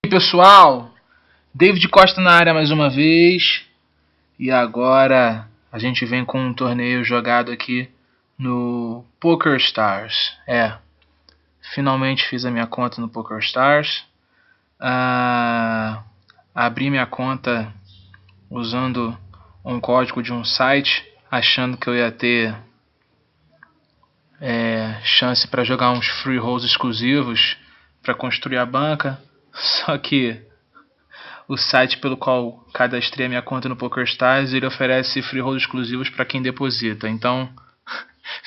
Pessoal, David Costa na área mais uma vez. E agora a gente vem com um torneio jogado aqui no PokerStars. Finalmente fiz a minha conta no PokerStars. Abri minha conta usando um código de um site, achando que eu ia ter chance para jogar uns free rolls exclusivos para construir a banca. Só que o site pelo qual cadastrei a minha conta no PokerStars, ele oferece free rolls exclusivos para quem deposita. Então,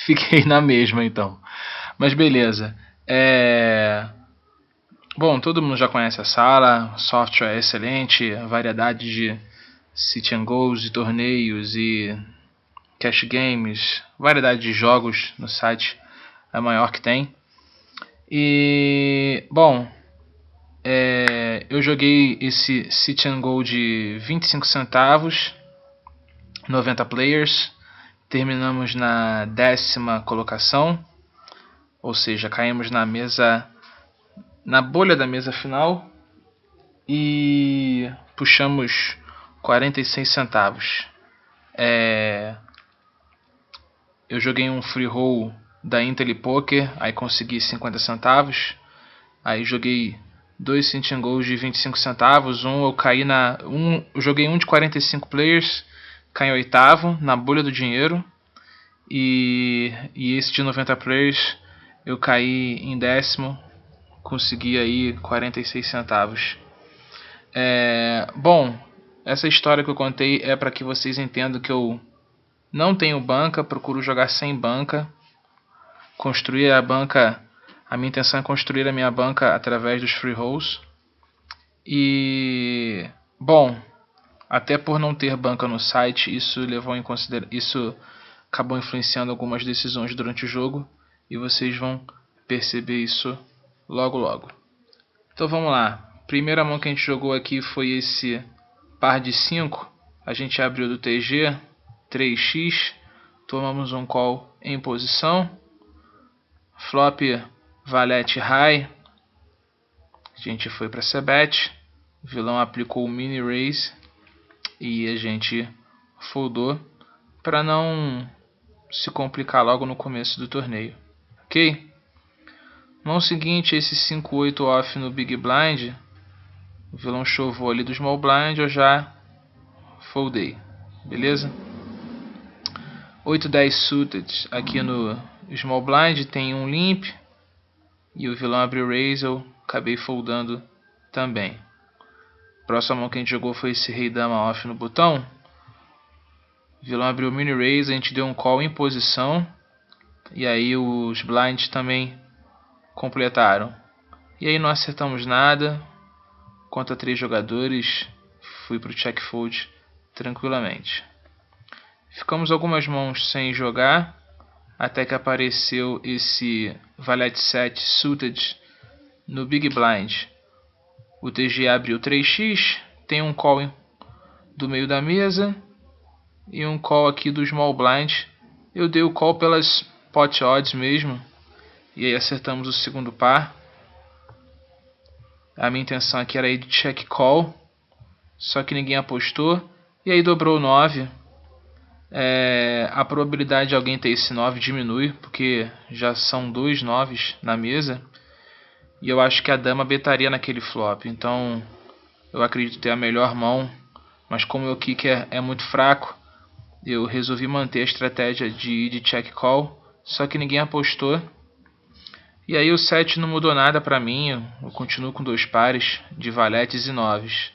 fiquei na mesma então. Mas beleza. Bom, todo mundo já conhece a sala, o software é excelente, a variedade de sit and goes, de torneios e cash games, variedade de jogos no site é a maior que tem. E, bom, eu joguei esse sit and go de 25 centavos, 90 players, terminamos na 10ª colocação, ou seja, caímos na bolha da mesa final e puxamos 46 centavos. Eu joguei um free roll da IntelliPoker, aí consegui 50 centavos. Aí joguei 2 sit and goes de 25 centavos. Eu joguei um de 45 players, caí em 8º na bolha do dinheiro. E esse de 90 players eu caí em 10º, consegui aí 46 centavos. Bom, essa história que eu contei é para que vocês entendam que eu não tenho banca, procuro jogar sem banca, construir a banca. A minha intenção é construir a minha banca através dos free rolls. E, bom, até por não ter banca no site, isso acabou influenciando algumas decisões durante o jogo. E vocês vão perceber isso logo logo. Então vamos lá. Primeira mão que a gente jogou aqui foi esse par de 5. A gente abriu do TG 3x. Tomamos um call em posição. Flop valete high. A gente foi para C-bet. O vilão aplicou o mini raise. E a gente foldou para não se complicar logo no começo do torneio. Ok? Mão seguinte, esse 5-8 off no Big Blind. O vilão chovou ali do Small Blind, eu já foldei. Beleza? 8-10 suited aqui no Small Blind, tem um limp. E o vilão abriu raise, eu acabei foldando também. Próxima mão que a gente jogou foi esse rei dama off no botão. O vilão abriu mini raise, a gente deu um call em posição. E aí os blinds também completaram. E aí não acertamos nada. Contra 3 jogadores, fui para o check fold tranquilamente. Ficamos algumas mãos sem jogar, até que apareceu esse valete 7 suited no Big Blind. O TG abriu 3x, tem um call do meio da mesa e um call aqui do Small Blind. Eu dei o call pelas pot odds mesmo, e aí acertamos o segundo par. A minha intenção aqui era ir de check call, só que ninguém apostou, e aí dobrou 9. A probabilidade de alguém ter esse 9 diminui, porque já são 2 9s na mesa, e eu acho que a dama betaria naquele flop, então eu acredito ter a melhor mão, mas como o meu kick é muito fraco, eu resolvi manter a estratégia de ir de check call, só que ninguém apostou. E aí o 7 não mudou nada para mim, eu continuo com 2 pares de valetes e 9s.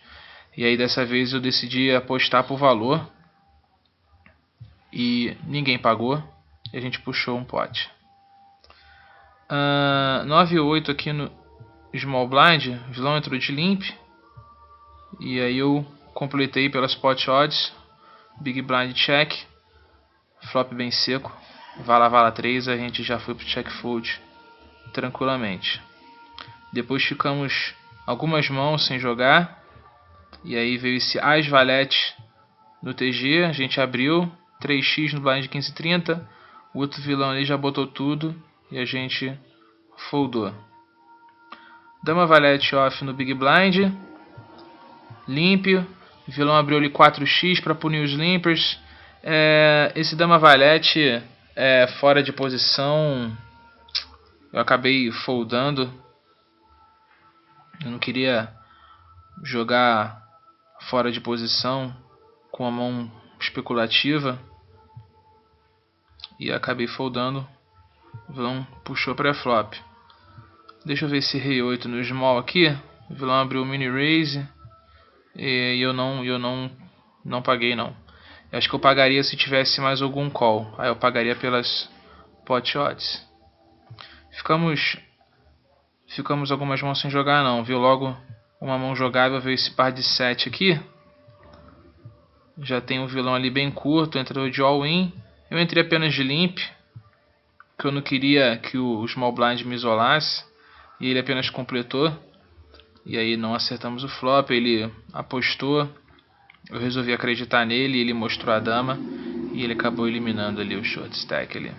E aí dessa vez eu decidi apostar por valor. E ninguém pagou, e a gente puxou um pote. 9-8 aqui no Small Blind, o vilão entrou de limp. E aí eu completei pelas pot odds, Big Blind check, flop bem seco, vala 3, a gente já foi pro check fold tranquilamente. Depois ficamos algumas mãos sem jogar. E aí veio esse as valete no TG. A gente abriu 3x no blind 15-30. O outro vilão ali já botou tudo e a gente foldou. Dama valete off no Big Blind. Limp. O vilão abriu ali 4x para punir os limpers. Esse dama valete fora de posição, eu acabei foldando. Eu não queria jogar fora de posição com a mão especulativa e acabei foldando. O vilão puxou pré-flop. Deixa eu ver esse rei 8 no small aqui. O vilão abriu o mini raise e eu não paguei não. Eu acho que eu pagaria se tivesse mais algum call. Aí eu pagaria pelas pot odds. Ficamos algumas mãos sem jogar não. Viu logo uma mão jogável, veio esse par de 7 aqui. Já tem um vilão ali bem curto, entrou de all-in. Eu entrei apenas de limp, que eu não queria que o small blind me isolasse. E ele apenas completou. E aí não acertamos o flop, ele apostou. Eu resolvi acreditar nele, ele mostrou a dama. E ele acabou eliminando ali o short stack ali.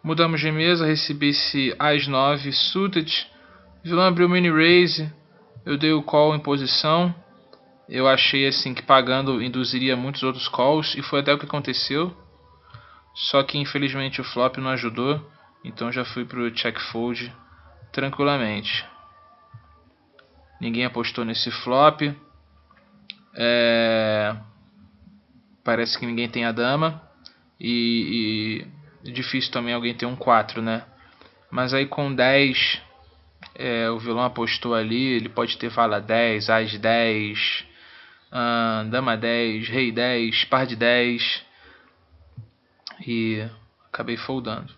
Mudamos de mesa, recebi esse As 9 suited. O vilão abriu mini raise. Eu dei o call em posição. Eu achei assim que pagando induziria muitos outros calls. E foi até o que aconteceu. Só que infelizmente o flop não ajudou. Então já fui pro check fold tranquilamente. Ninguém apostou nesse flop. Parece que ninguém tem a dama. E difícil também alguém ter um 4, né? Mas aí com 10, o vilão apostou ali. Ele pode ter vala 10, as 10, dama 10, rei 10, par de 10. E acabei foldando.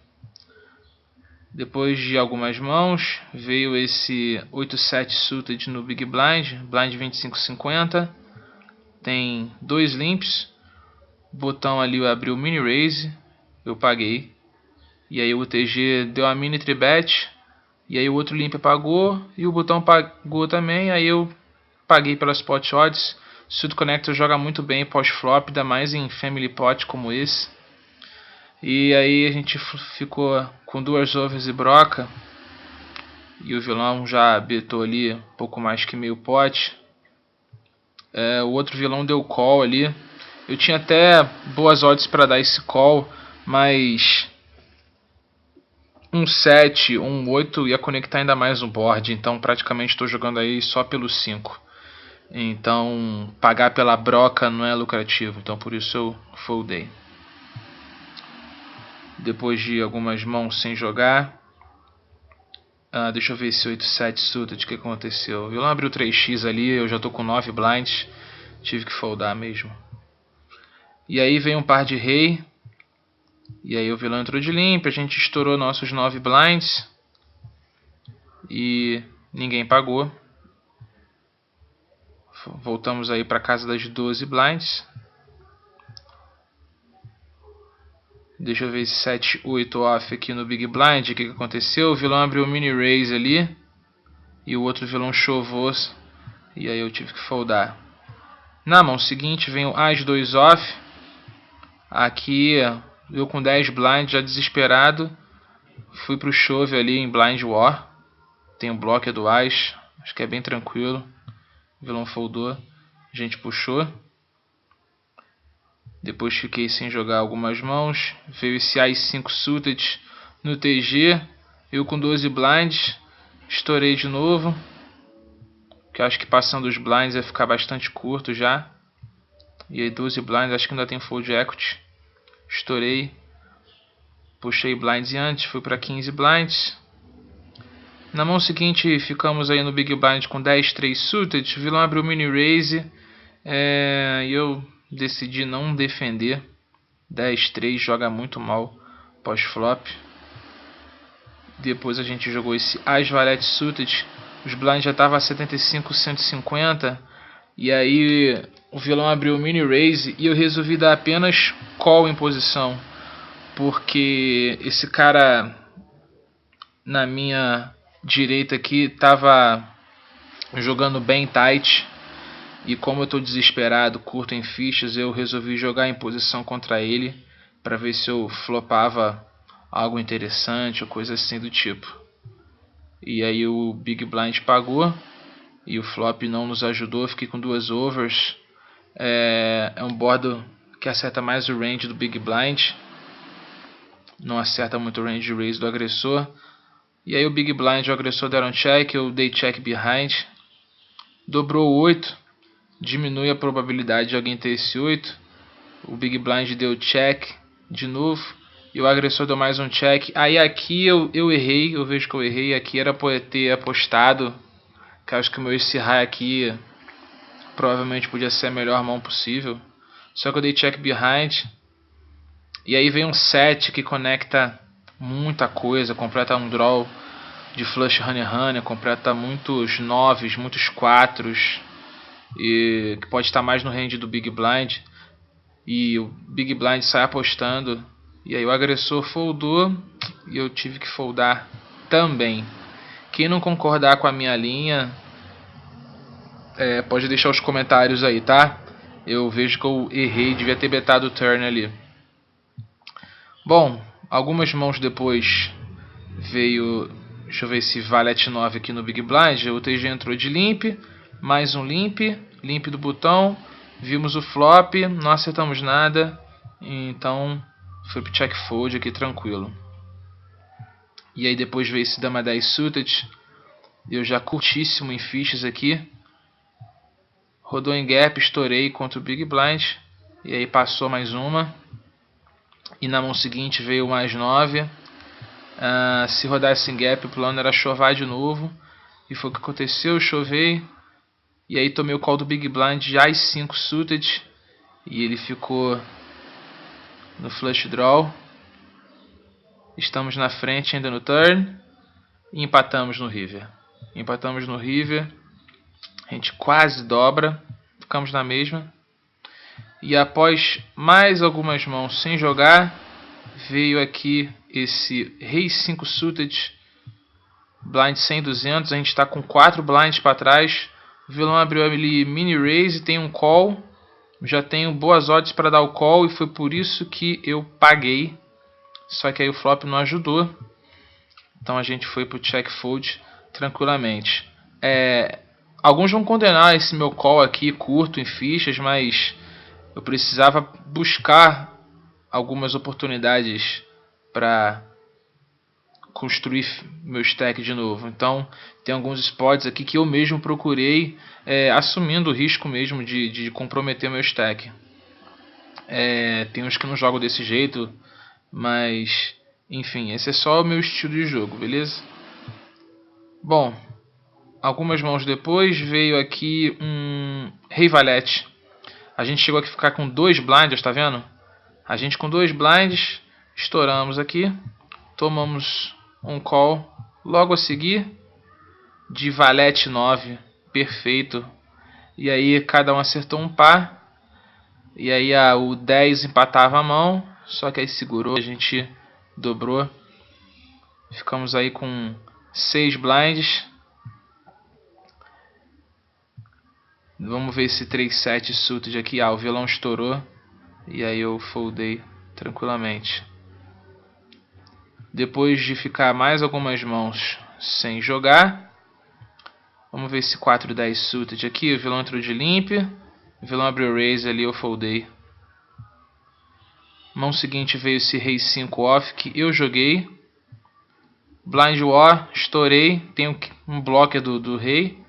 Depois de algumas mãos, veio esse 8-7 suited no Big Blind. Blind 25-50. Tem 2 limps. O botão ali abriu mini raise. Eu paguei. E aí o UTG deu a mini 3bet. E aí o outro limp pagou. E o botão pagou também. Aí eu paguei pelas pot odds. Suit Connector joga muito bem pós-flop. Ainda mais em family pot como esse. E aí a gente ficou com 2 overs e broca. E o vilão já betou ali um pouco mais que meio pote. O outro vilão deu call ali. Eu tinha até boas odds para dar esse call, mas um 7, um 8 ia conectar ainda mais no board. Então praticamente estou jogando aí só pelo 5. Então pagar pela broca não é lucrativo. Então por isso eu foldei. Depois de algumas mãos sem jogar. Deixa eu ver esse 8-7 suited, o que aconteceu. O vilão abriu 3x ali, eu já tô com 9 blinds. Tive que foldar mesmo. E aí veio um par de rei. E aí o vilão entrou de limp, a gente estourou nossos 9 blinds. E ninguém pagou. Voltamos aí para casa das 12 blinds. Deixa eu ver esse 7-8 off aqui no Big Blind. O que aconteceu? O vilão abriu o mini raise ali. E o outro vilão chovou. E aí eu tive que foldar. Na mão seguinte vem o As 2 off. Aqui eu com 10 blind já desesperado. Fui pro chove ali em blind war. Tem o bloco do As. Acho que é bem tranquilo. O vilão foldou. A gente puxou. Depois fiquei sem jogar algumas mãos. Veio esse As 5 suited no TG. Eu com 12 blinds. Estourei de novo. Que acho que passando os blinds ia ficar bastante curto já. E aí 12 blinds, acho que ainda tem fold equity. Estourei. Puxei blinds antes, fui para 15 blinds. Na mão seguinte ficamos aí no Big Blind com 10-3 suited. O vilão abriu mini raise. E eu decidi não defender. 10-3 joga muito mal pós-flop. Depois a gente jogou esse As valete suited. Os blinds já estavam a 75-150. E aí o vilão abriu o mini raise. E eu resolvi dar apenas call em posição. Porque esse cara na minha direita aqui estava jogando bem tight. E como eu estou desesperado, curto em fichas, eu resolvi jogar em posição contra ele. Para ver se eu flopava algo interessante ou coisa assim do tipo. E aí o Big Blind pagou e o flop não nos ajudou. Fiquei com 2 overs. É um board que acerta mais o range do Big Blind, não acerta muito o range de raise do agressor. E aí o Big Blind e o agressor deram check, eu dei check behind. Dobrou 8, diminui a probabilidade de alguém ter esse 8. O Big Blind deu check de novo e o agressor deu mais um check. Aí aqui eu errei, eu vejo que eu errei. Aqui era para eu ter apostado, que acho que o meu esse high aqui provavelmente podia ser a melhor mão possível. Só que eu dei check behind. E aí vem um 7 que conecta muita coisa, completa um draw de flush honey, completa muitos 9s, muitos 4s, e que pode estar mais no range do Big Blind. E o Big Blind sai apostando, e aí o agressor foldou e eu tive que foldar também. Quem não concordar com a minha linha, pode deixar os comentários aí, tá? Eu vejo que eu errei, devia ter betado o turn ali. Bom, algumas mãos depois veio, deixa eu ver esse valete 9 aqui no Big Blind. O TG entrou de limp, mais um limp do botão. Vimos o flop, não acertamos nada, então foi pro check fold aqui tranquilo. E aí depois veio esse dama 10 suited, eu já curtíssimo em fichas aqui. Rodou em gap, estourei contra o Big Blind, e aí passou mais uma. E na mão seguinte veio mais 9. Se rodasse em gap, o plano era chovar de novo. E foi o que aconteceu, eu chovei. E aí tomei o call do Big Blind já às 5 suited. E ele ficou no flush draw. Estamos na frente ainda no turn. E empatamos no river. A gente quase dobra. Ficamos na mesma. E após mais algumas mãos sem jogar, veio aqui esse rei 5 suited, blind 100, 200. A gente está com 4 blinds para trás. O vilão abriu ali mini raise, tem um call. Já tenho boas odds para dar o call e foi por isso que eu paguei. Só que aí o flop não ajudou. Então a gente foi para o check fold tranquilamente. Alguns vão condenar esse meu call aqui curto em fichas, mas eu precisava buscar algumas oportunidades para construir meu stack de novo. Então tem alguns spots aqui que eu mesmo procurei, assumindo o risco mesmo de comprometer meu stack. Tem uns que não jogam desse jeito, mas enfim, esse é só o meu estilo de jogo, beleza? Bom, algumas mãos depois veio aqui um rei valete. A gente chegou aqui a ficar com 2 blinds, tá vendo? A gente com 2 blinds, estouramos aqui, tomamos um call logo a seguir de valete 9, perfeito. E aí cada um acertou um par. E aí o 10 empatava a mão, só que aí segurou, a gente dobrou. Ficamos aí com 6 blinds. Vamos ver esse 3-7 suited aqui. O vilão estourou. E aí eu foldei tranquilamente. Depois de ficar mais algumas mãos sem jogar, vamos ver esse 4-10 suited aqui. O vilão entrou de limp. O vilão abriu raise ali, eu foldei. Mão seguinte veio esse rei 5 off que eu joguei. Blind war, estourei. Tem um blocker do rei.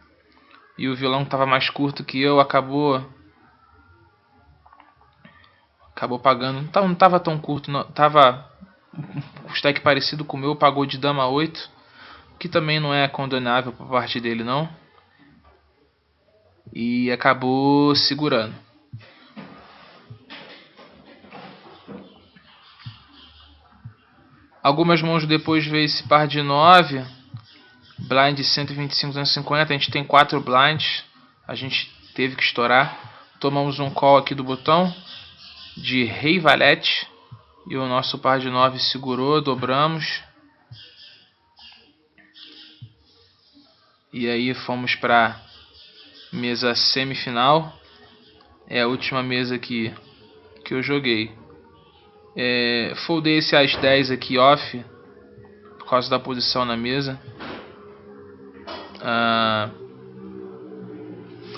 E o vilão que estava mais curto que eu acabou pagando. Não estava tão curto, não. Tava um stack parecido com o meu, pagou de dama 8, que também não é condenável por parte dele não. E acabou segurando. Algumas mãos depois veio esse par de 9. Blind 125, 250. A gente tem 4 blinds. A gente teve que estourar. Tomamos um call aqui do botão de rei valete. E o nosso par de 9 segurou, dobramos. E aí fomos para mesa semifinal. É a última mesa que eu joguei. Foldei esse As 10 aqui off, por causa da posição na mesa.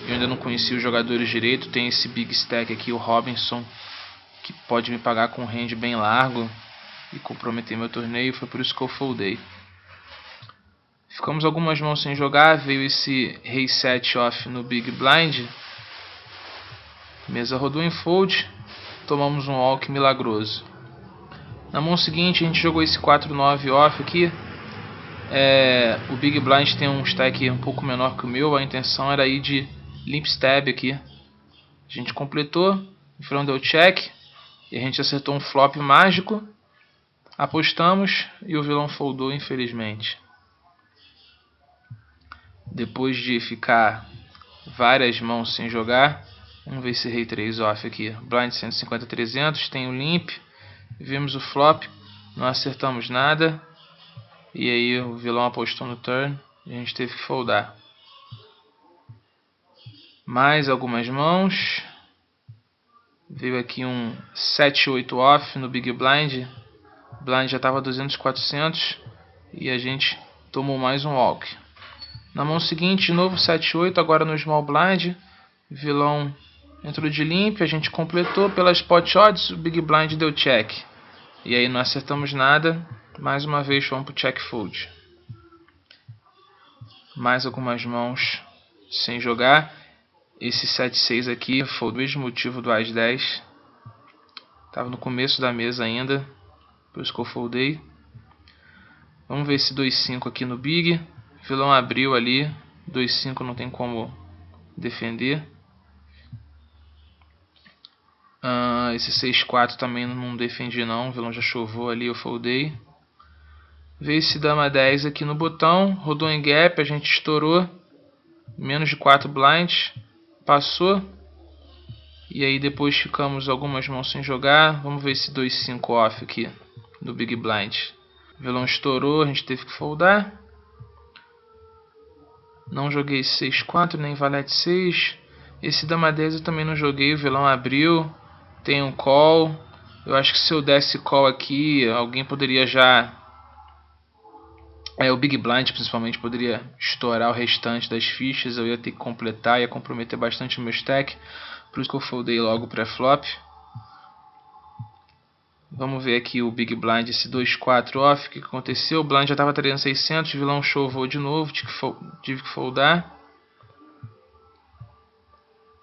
Eu ainda não conheci os jogadores direito. Tem esse big stack aqui, o Robinson, que pode me pagar com um range bem largo e comprometer meu torneio. Foi por isso que eu foldei. Ficamos algumas mãos sem jogar. Veio esse Rei 7 off no Big Blind. Mesa rodou em fold. Tomamos um walk milagroso. Na mão seguinte a gente jogou esse 4-9 off aqui. O Big Blind tem um stack um pouco menor que o meu. A intenção era ir de limp stab aqui. A gente completou. O vilão deu check. E a gente acertou um flop mágico. Apostamos e o vilão foldou, infelizmente. Depois de ficar várias mãos sem jogar, vamos ver esse Rei 3 off aqui. Blind 150-300, tem o limp. Vimos o flop, não acertamos nada. E aí o vilão apostou no turn e a gente teve que foldar. Mais algumas mãos. Veio aqui um 7-8 off no Big Blind. O blind já estava 200-400 e a gente tomou mais um walk. Na mão seguinte, de novo 7-8, agora no Small Blind. O vilão entrou de limp, a gente completou pelas pot odds, o Big Blind deu check. E aí não acertamos nada, mais uma vez vamos para o check fold. Mais algumas mãos sem jogar. Esse 7-6 aqui foi o mesmo motivo do As 10. Estava no começo da mesa ainda, por isso que eu foldei. Vamos ver esse 2-5 aqui no Big. O vilão abriu ali, 2-5 não tem como defender. Esse 6-4 também não defendi não, o vilão já chovou ali, eu foldei. Veio esse Dama 10 aqui no botão, rodou em gap, a gente estourou. Menos de 4 blinds, passou. E aí depois ficamos algumas mãos sem jogar. Vamos ver esse 2-5 off aqui no Big Blind. O vilão estourou, a gente teve que foldar. Não joguei 6-4 nem valete 6. Esse Dama 10 eu também não joguei, o vilão abriu. Tem um call. Eu acho que se eu desse call aqui, alguém poderia já... o Big Blind principalmente poderia estourar o restante das fichas. Eu ia ter que completar, ia comprometer bastante o meu stack. Por isso que eu foldei logo pré-flop. Vamos ver aqui o Big Blind, esse 2-4 off. O que aconteceu? O blind já estava 300-600, o vilão chovou de novo, tive que foldar.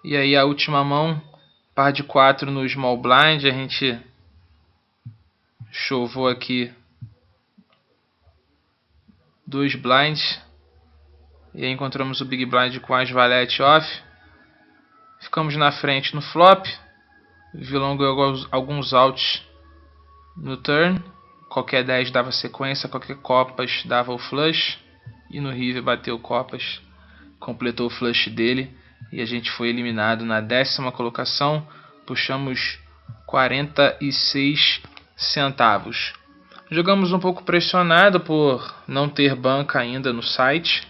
E aí a última mão, par de 4 no Small Blind, a gente chovou aqui 2 blinds. E aí encontramos o Big Blind com as valete off. Ficamos na frente no flop. O vilão ganhou alguns outs no turn. Qualquer 10 dava sequência, qualquer copas dava o flush. E no river bateu copas, completou o flush dele. E a gente foi eliminado na 10ª colocação. Puxamos 46 centavos. Jogamos um pouco pressionado por não ter banca ainda no site.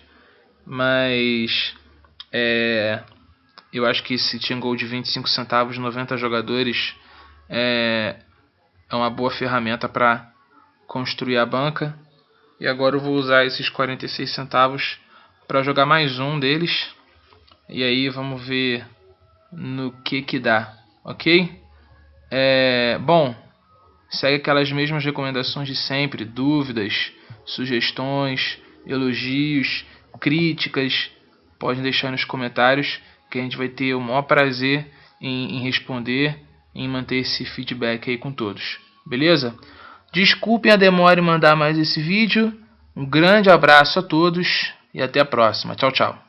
Mas eu acho que esse team goal de 25 centavos, 90 jogadores, é uma boa ferramenta para construir a banca. E agora eu vou usar esses 46 centavos para jogar mais um deles. E aí vamos ver no que dá, ok? Bom, segue aquelas mesmas recomendações de sempre. Dúvidas, sugestões, elogios, críticas, podem deixar nos comentários que a gente vai ter o maior prazer em responder, em manter esse feedback aí com todos, beleza? Desculpem a demora em mandar mais esse vídeo. Um grande abraço a todos e até a próxima. Tchau, tchau.